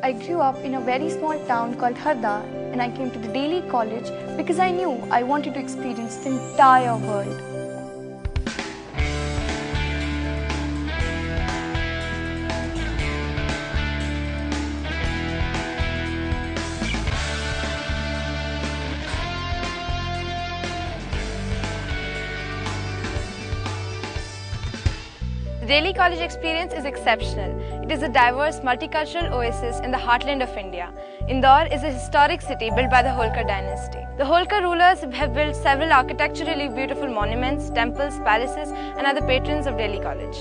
I grew up in a very small town called Harda, and I came to the Daly College because I knew I wanted to experience the entire world. The Daly College experience is exceptional. It is a diverse, multicultural oasis in the heartland of India. Indore is a historic city built by the Holkar dynasty. The Holkar rulers have built several architecturally beautiful monuments, temples, palaces, and are the patrons of Daly College.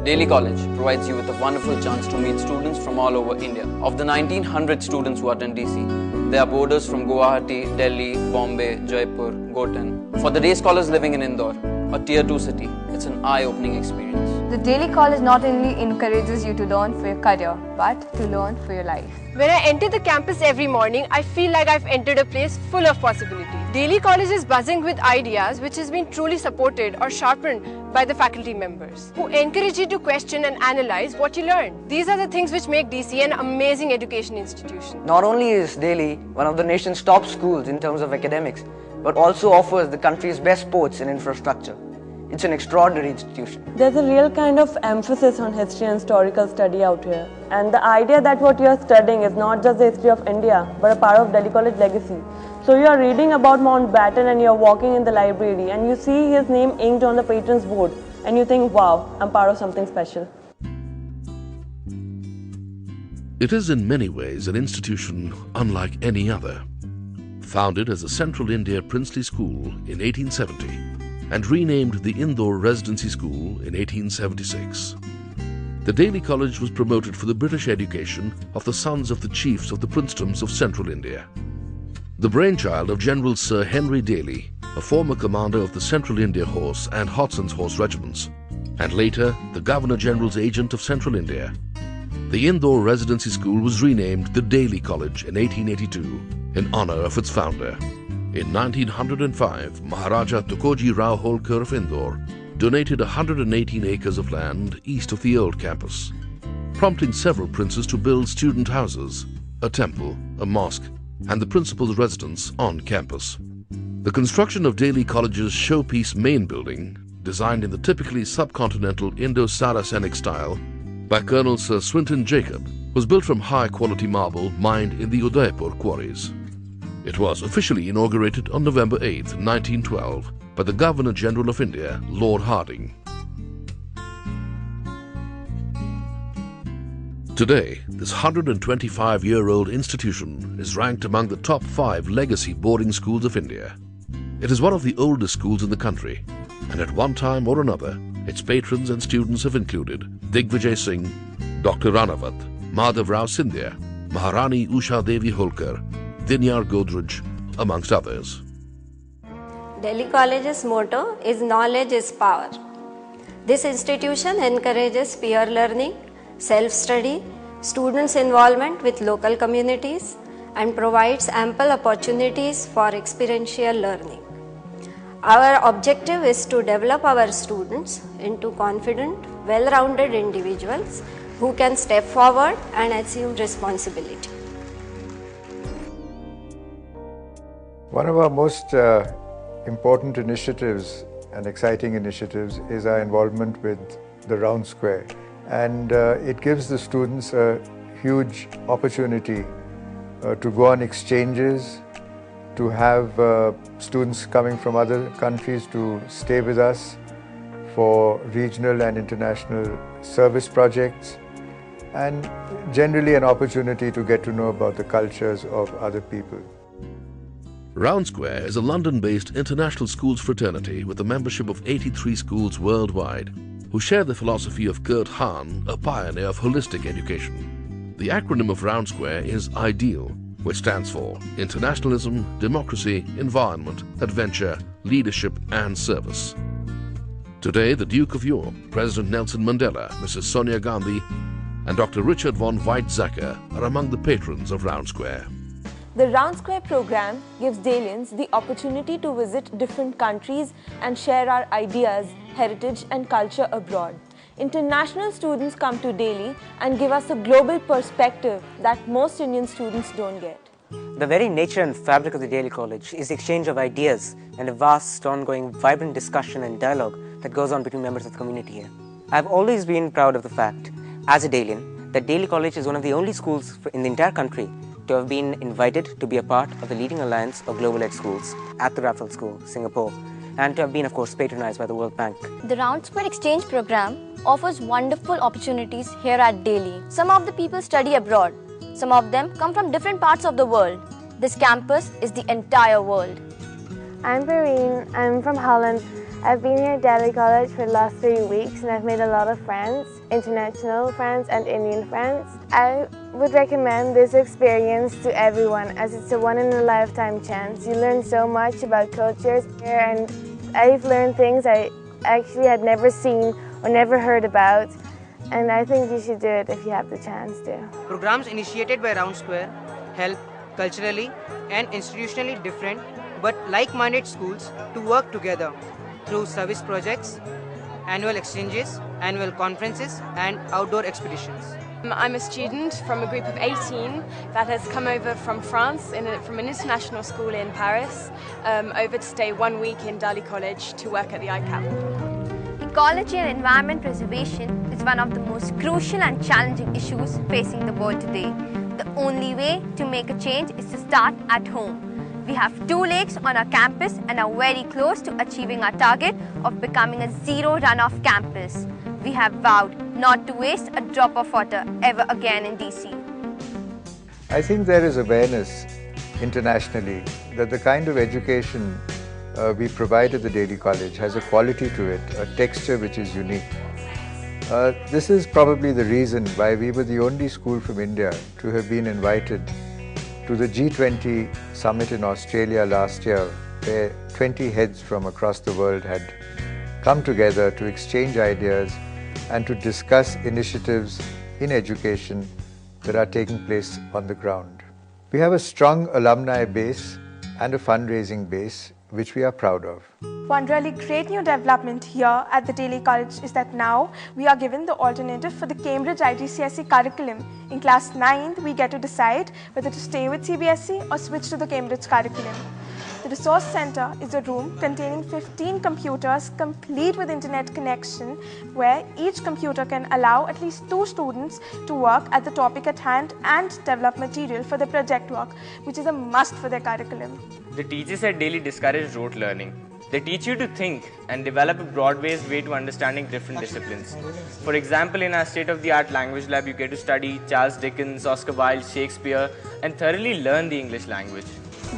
Daly College provides you with a wonderful chance to meet students from all over India. Of the 1900 students who attend DC, there are boarders from Guwahati, Delhi, Bombay, Jaipur, Gotan. For the day scholars living in Indore, a Tier 2 city, it's an eye-opening experience. The Daly College not only encourages you to learn for your career, but to learn for your life. When I enter the campus every morning, I feel like I've entered a place full of possibility. Daly College is buzzing with ideas which has been truly supported or sharpened by the faculty members, who encourage you to question and analyze what you learn. These are the things which make DC an amazing education institution. Not only is Daly one of the nation's top schools in terms of academics, but also offers the country's best sports and infrastructure. It's an extraordinary institution. There's a real kind of emphasis on history and historical study out here. And the idea that what you're studying is not just the history of India, but a part of Daly College legacy. So you're reading about Mountbatten and you're walking in the library and you see his name inked on the patron's board and you think, wow, I'm part of something special. It is in many ways an institution unlike any other. Founded as a Central India Princely School in 1870, and renamed the Indore Residency School in 1876. The Daly College was promoted for the British education of the sons of the chiefs of the princedoms of Central India. The brainchild of General Sir Henry Daly, a former commander of the Central India Horse and Hodson's Horse regiments, and later the Governor-General's agent of Central India. The Indore Residency School was renamed the Daly College in 1882 in honor of its founder. In 1905, Maharaja Tukoji Rao Holkar of Indore donated 118 acres of land east of the old campus, prompting several princes to build student houses, a temple, a mosque, and the principal's residence on campus. The construction of Daly College's showpiece main building, designed in the typically subcontinental Indo-Saracenic style by Colonel Sir Swinton Jacob, was built from high-quality marble mined in the Udaipur quarries. It was officially inaugurated on November 8, 1912, by the Governor-General of India, Lord Hardinge. Today, this 125-year-old institution is ranked among the top 5 legacy boarding schools of India. It is one of the oldest schools in the country, and at one time or another, its patrons and students have included Digvijay Singh, Dr. Ranawat, Madhav Rao Scindia, Maharani Usha Devi Holkar, Dinyar Godrej, amongst others. Daly College's motto is knowledge is power. This institution encourages peer learning, self-study, students' involvement with local communities, and provides ample opportunities for experiential learning. Our objective is to develop our students into confident, well-rounded individuals who can step forward and assume responsibility. One of our most important initiatives and exciting initiatives is our involvement with the Round Square. And it gives the students a huge opportunity to go on exchanges, to have students coming from other countries to stay with us for regional and international service projects, and generally an opportunity to get to know about the cultures of other people. Round Square is a London-based international schools fraternity with a membership of 83 schools worldwide, who share the philosophy of Kurt Hahn, a pioneer of holistic education. The acronym of Round Square is IDEAL, which stands for Internationalism, Democracy, Environment, Adventure, Leadership and Service. Today, the Duke of York, President Nelson Mandela, Mrs. Sonia Gandhi, and Dr. Richard von Weizsäcker are among the patrons of Round Square. The Round Square program gives Dalyans the opportunity to visit different countries and share our ideas, heritage and culture abroad. International students come to Daly and give us a global perspective that most Indian students don't get. The very nature and fabric of the Daly College is the exchange of ideas and a vast, ongoing, vibrant discussion and dialogue that goes on between members of the community here. I've always been proud of the fact, as a Dalyan, that Daly College is one of the only schools in the entire country to have been invited to be a part of the leading alliance of global ed schools at the Raffles School, Singapore, and to have been, of course, patronized by the World Bank. The Round Square Exchange program offers wonderful opportunities here at Daly. Some of the people study abroad. Some of them come from different parts of the world. This campus is the entire world. I'm Barine. I'm from Holland. I've been here at Daly College for the last 3 weeks and I've made a lot of friends, international friends and Indian friends. I would recommend this experience to everyone as it's a one-in-a-lifetime chance. You learn so much about cultures here and I've learned things I actually had never seen or never heard about. And I think you should do it if you have the chance to. Programs initiated by Round Square help culturally and institutionally different but like-minded schools to work together through service projects, annual exchanges, annual conferences and outdoor expeditions. I'm a student from a group of 18 that has come over from France from an international school in Paris over to stay 1 week in Daly College to work at the ICAP. Ecology and environment preservation is one of the most crucial and challenging issues facing the world today. The only way to make a change is to start at home. We have 2 lakes on our campus and are very close to achieving our target of becoming a zero runoff campus. We have vowed not to waste a drop of water ever again in DC. I think there is awareness internationally that the kind of education we provide at the Daly College has a quality to it, a texture which is unique. This is probably the reason why we were the only school from India to have been invited to the G20 summit in Australia last year, where 20 heads from across the world had come together to exchange ideas and to discuss initiatives in education that are taking place on the ground. We have a strong alumni base and a fundraising base, which we are proud of. One really great new development here at the Daly College is that now we are given the alternative for the Cambridge IGCSE curriculum. In class 9th, we get to decide whether to stay with CBSE or switch to the Cambridge curriculum. The Resource Center is a room containing 15 computers complete with internet connection where each computer can allow at least 2 students to work at the topic at hand and develop material for their project work, which is a must for their curriculum. The teachers at Daly discourage rote learning. They teach you to think and develop a broad-based way to understanding different disciplines. For example, in our state-of-the-art language lab, you get to study Charles Dickens, Oscar Wilde, Shakespeare, and thoroughly learn the English language.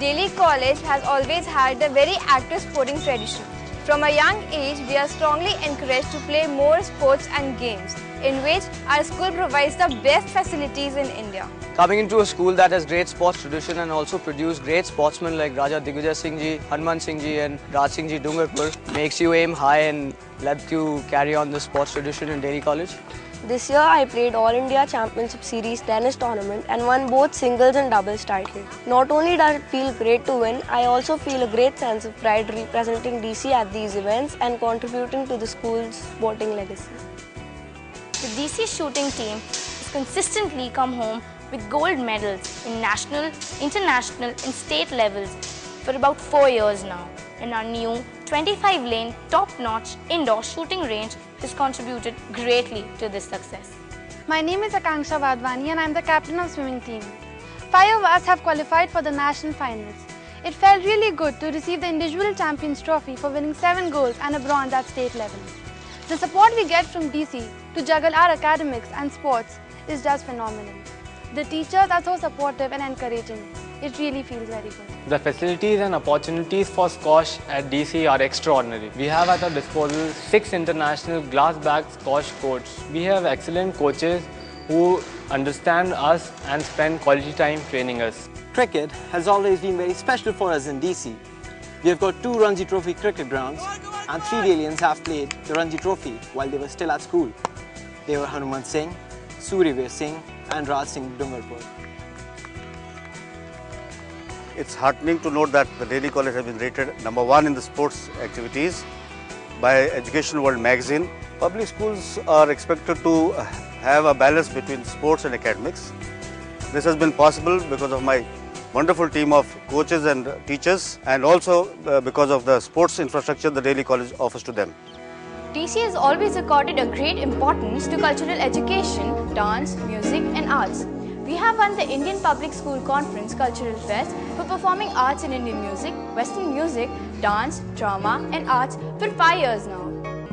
Daly College has always had a very active sporting tradition. From a young age, we are strongly encouraged to play more sports and games, in which our school provides the best facilities in India. Coming into a school that has great sports tradition and also produced great sportsmen like Raja Digvijay Singh Ji, Hanuman Singh Ji and Raj Singh Ji Dungarpur makes you aim high and lets you carry on the sports tradition in Daly College. This year I played All India Championship Series tennis tournament and won both singles and doubles title. Not only does it feel great to win, I also feel a great sense of pride representing DC at these events and contributing to the school's sporting legacy. The DC shooting team has consistently come home with gold medals in national, international and state levels for about 4 years now. And our new 25-lane top-notch indoor shooting range has contributed greatly to this success. My name is Akanksha Vadwani and I am the captain of swimming team. 5 of us have qualified for the national finals. It felt really good to receive the individual champions trophy for winning 7 golds and a bronze at state level. The support we get from DC to juggle our academics and sports is just phenomenal. The teachers are so supportive and encouraging. It really feels very good. The facilities and opportunities for squash at DC are extraordinary. We have at our disposal 6 international glass-backed squash courts. We have excellent coaches who understand us and spend quality time training us. Cricket has always been very special for us in DC. We have got 2 Ranji Trophy cricket grounds and 3 Dalyans have played the Ranji Trophy while they were still at school. They were Hanuman Singh, Suryaveer Singh and Raj Singh Dungarpur. It's heartening to note that the Daly College has been rated #1 in the sports activities by Education World magazine Public schools are expected to have a balance between sports and academics. This has been possible because of my wonderful team of coaches and teachers, and also because of the sports infrastructure the Daly College offers to them. DC has always accorded a great importance to cultural education, dance, music and arts. We have won the Indian Public School Conference Cultural Fest for performing arts in Indian music, Western music, dance, drama and arts for 5 years now.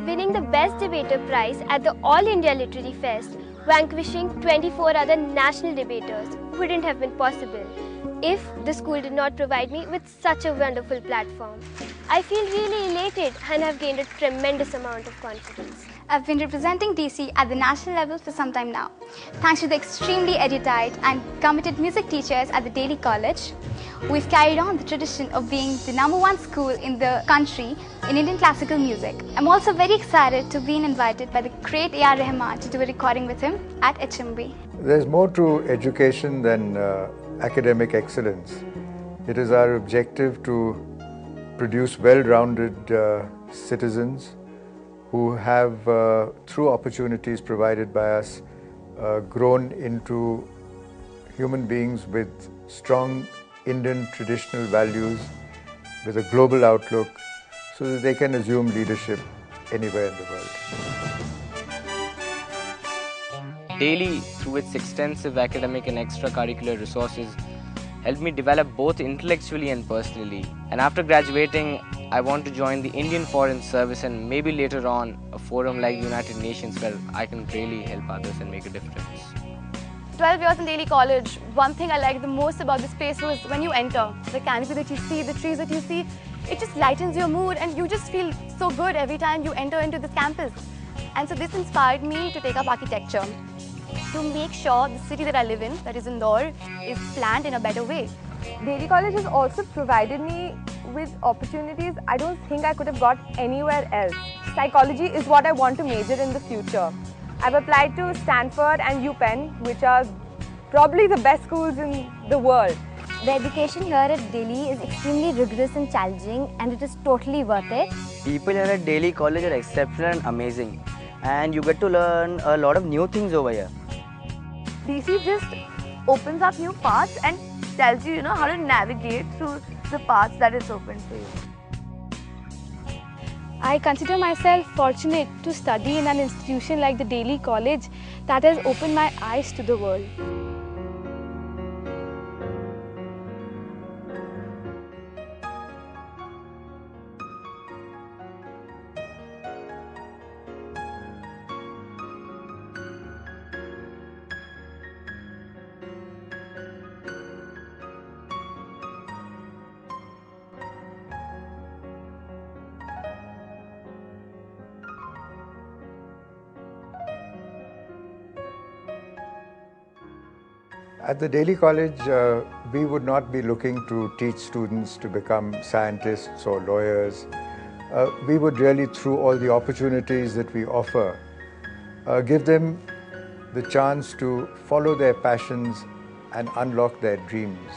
Winning the Best Debater prize at the All India Literary Fest, vanquishing 24 other national debaters wouldn't have been possible if the school did not provide me with such a wonderful platform. I feel really elated and have gained a tremendous amount of confidence. I've been representing DC at the national level for some time now. Thanks to the extremely erudite and committed music teachers at the Daly College, we've carried on the tradition of being the #1 school in the country in Indian classical music. I'm also very excited to be invited by the great A.R. Rahman to do a recording with him at HMB. There's more to education than academic excellence. It is our objective to produce well-rounded citizens who have, through opportunities provided by us, grown into human beings with strong Indian traditional values, with a global outlook, so that they can assume leadership anywhere in the world. Daly, through its extensive academic and extracurricular resources, helped me develop both intellectually and personally. And after graduating, I want to join the Indian Foreign Service and maybe later on a forum like the United Nations where I can really help others and make a difference. 12 years in Daly College, one thing I liked the most about this place was when you enter, the canopy that you see, the trees that you see, it just lightens your mood and you just feel so good every time you enter into this campus. And so this inspired me to take up architecture, to make sure the city that I live in, that is Indore, is planned in a better way. Daly College has also provided me with opportunities I don't think I could have got anywhere else. Psychology is what I want to major in the future. I've applied to Stanford and UPenn, which are probably the best schools in the world. The education here at Daly is extremely rigorous and challenging, and it is totally worth it. People here at Daly College are exceptional and amazing, and you get to learn a lot of new things over here. DC just opens up new paths and tells you, how to navigate through the paths that it's opened for you. I consider myself fortunate to study in an institution like the Daly College that has opened my eyes to the world. At the Daly College, we would not be looking to teach students to become scientists or lawyers. We would really, through all the opportunities that we offer, give them the chance to follow their passions and unlock their dreams.